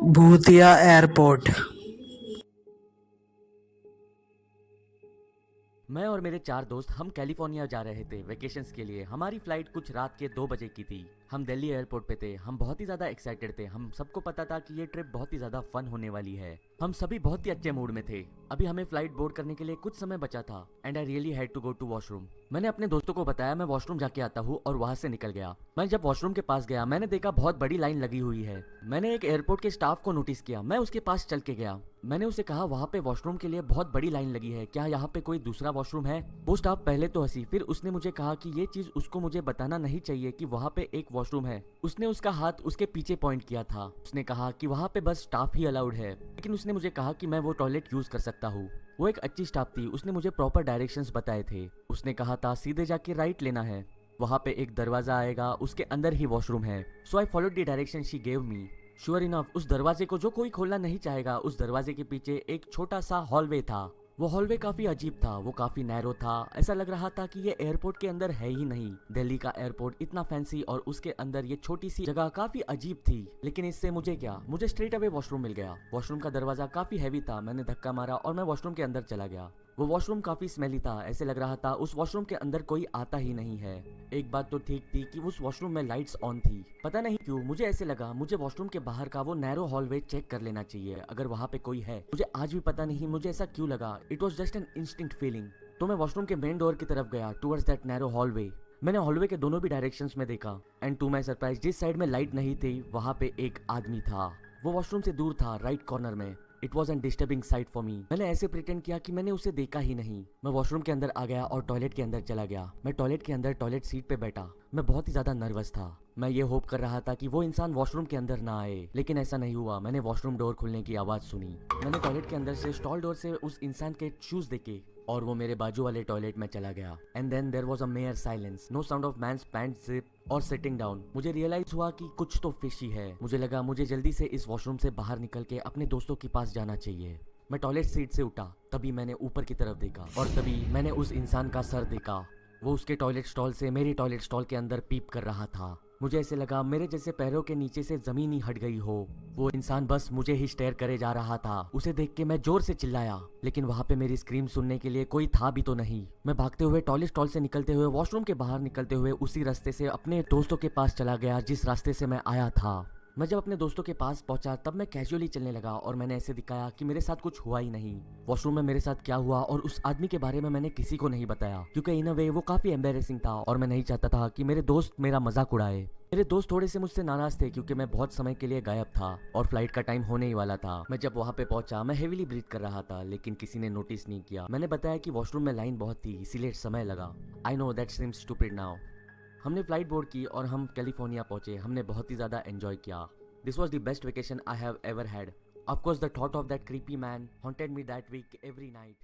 भूतिया एयरपोर्ट। मैं और मेरे 4 दोस्त हम कैलिफोर्निया जा रहे थे वेकेशंस के लिए। हमारी फ्लाइट कुछ रात के 2 बजे की थी। हम दिल्ली एयरपोर्ट पे थे। हम बहुत ही ज़्यादा एक्साइटेड थे। हम सबको पता था कि ये ट्रिप बहुत ही ज़्यादा फन होने वाली है। हम सभी बहुत ही अच्छे मूड में थे। अभी हमें फ्लाइट बोर्ड करने के लिए कुछ समय बचा था and I really had to go to washroom. मैंने अपने दोस्तों को बताया मैं वॉशरूम जाके आता हूँ और वहां से निकल गया। मैं जब वॉशरूम के पास गया मैंने देखा बहुत बड़ी लाइन लगी हुई है। मैंने एक एयरपोर्ट के स्टाफ को नोटिस किया। मैं उसके पास चल के गया। मैंने उसे कहा वहाँ पे वॉशरूम के लिए बहुत बड़ी लाइन लगी है, क्या यहाँ पे कोई दूसरा वॉशरूम है? वो स्टाफ पहले तो हंसी, फिर उसने मुझे कहा कि ये चीज उसको मुझे बताना नहीं चाहिए कि वहाँ पे एक वॉशरूम है। उसने उसका हाथ उसके पीछे पॉइंट किया था। उसने कहा कि वहाँ पे बस स्टाफ ही अलाउड है, लेकिन उसने मुझे कहा कि मैं वो टॉयलेट यूज कर सकता हूँ। वो एक अच्छी स्टाफ थी। उसने मुझे प्रॉपर डायरेक्शंस बताए थे। उसने कहा था सीधे जाके राइट लेना है, वहाँ पे एक दरवाजा आएगा, उसके अंदर ही वॉशरूम है। So I followed the direction she gave me. Sure enough उस दरवाजे को जो कोई खोलना नहीं चाहेगा, उस दरवाजे के पीछे एक छोटा सा हॉलवे था। वो हॉलवे काफी अजीब था, वो काफी नैरो था। ऐसा लग रहा था कि ये एयरपोर्ट के अंदर है ही नहीं। दिल्ली का एयरपोर्ट इतना फैंसी और उसके अंदर ये छोटी सी जगह काफी अजीब थी। लेकिन इससे मुझे क्या, मुझे स्ट्रेट अवे वॉशरूम मिल गया। वॉशरूम का दरवाजा काफी हैवी था। मैंने धक्का मारा और मैं वॉशरूम के अंदर चला गया। वो वॉशरूम काफी स्मेली था। ऐसे लग रहा था उस वॉशरूम के अंदर कोई आता ही नहीं है। एक बात तो ठीक थी कि उस वॉशरूम में लाइट्स ऑन थी। पता नहीं क्यों मुझे ऐसे लगा मुझे वॉशरूम के बाहर का वो नैरो हॉलवे चेक कर लेना चाहिए, अगर वहाँ पे कोई है। मुझे आज भी पता नहीं मुझे ऐसा क्यों लगा। It was just an instinct feeling. तो मैं वॉशरूम के मेन डोर की तरफ गया टुवर्ड्स दैट नैरो हॉलवे। मैंने हॉलवे के दोनों भी डायरेक्शंस में देखा एंड टू माई सरप्राइज जिस साइड में लाइट नहीं थी वहाँ पे एक आदमी था। वो वॉशरूम से दूर था, राइट कॉर्नर में। It was an disturbing site for me. मैंने ऐसे प्रिटेंड किया कि मैंने उसे देखा ही नहीं। मैं वॉशरूम के अंदर आ गया और टॉयलेट के अंदर चला गया। मैं टॉयलेट के अंदर टॉयलेट सीट पे बैठा। मैं बहुत ही ज्यादा नर्वस था। मैं ये होप कर रहा था कि वो इंसान वॉशरूम के अंदर ना आए, लेकिन ऐसा नहीं हुआ। मैंने वॉशरूम डोर खुलने की आवाज सुनी। मैंने टॉयलेट के अंदर से स्टॉल डोर से उस इंसान के शूज देखे और वो मेरे बाजू वाले टॉयलेट में चला गया। And then there was a mayor silence, no sound of man's pant zip और सिटिंग डाउन। मुझे रियलाइज हुआ कि कुछ तो फिशी है। मुझे लगा मुझे जल्दी से इस वॉशरूम से बाहर निकल के अपने दोस्तों के पास जाना चाहिए। मैं टॉयलेट सीट से उठा, तभी मैंने ऊपर की तरफ देखा और तभी मैंने उस इंसान का सर देखा। वो उसके टॉयलेट स्टॉल से मेरे टॉयलेट स्टॉल के अंदर पीप कर रहा था। मुझे ऐसे लगा मेरे जैसे पैरों के नीचे से जमीन ही हट गई हो। वो इंसान बस मुझे ही स्टेयर करे जा रहा था। उसे देख के मैं जोर से चिल्लाया, लेकिन वहाँ पे मेरी स्क्रीम सुनने के लिए कोई था भी तो नहीं। मैं भागते हुए टॉयलेट स्टॉल से निकलते हुए वॉशरूम के बाहर निकलते हुए उसी रास्ते से अपने दोस्तों के पास चला गया जिस रास्ते से मैं आया था। मैं जब अपने दोस्तों के पास पहुंचा तब मैं कैजुअली चलने लगा और मैंने ऐसे दिखाया कि मेरे साथ कुछ हुआ ही नहीं। वॉशरूम में मेरे साथ क्या हुआ और उस आदमी के बारे में मैंने किसी को नहीं बताया, क्योंकि इन अ वे वो काफी एम्बेरेसिंग था और मैं नहीं चाहता था कि मेरे दोस्त मेरा मजाक उड़ाए। मेरे दोस्त थोड़े से मुझसे नाराज थे क्योंकि मैं बहुत समय के लिए गायब था और फ्लाइट का टाइम होने ही वाला था। मैं जब वहाँ पे पहुंचा मैं हेविली ब्रीथ कर रहा था, लेकिन किसी ने नोटिस नहीं किया। मैंने बताया कि वॉशरूम में लाइन बहुत थी इसीलिए समय लगा। I know that seems stupid now. हमने फ्लाइट बोर्ड की और हम कैलिफोर्निया पहुंचे। हमने बहुत ही ज़्यादा एंजॉय किया। This was the best vacation I have ever had. Of course, the thought of that creepy man haunted me that week every night.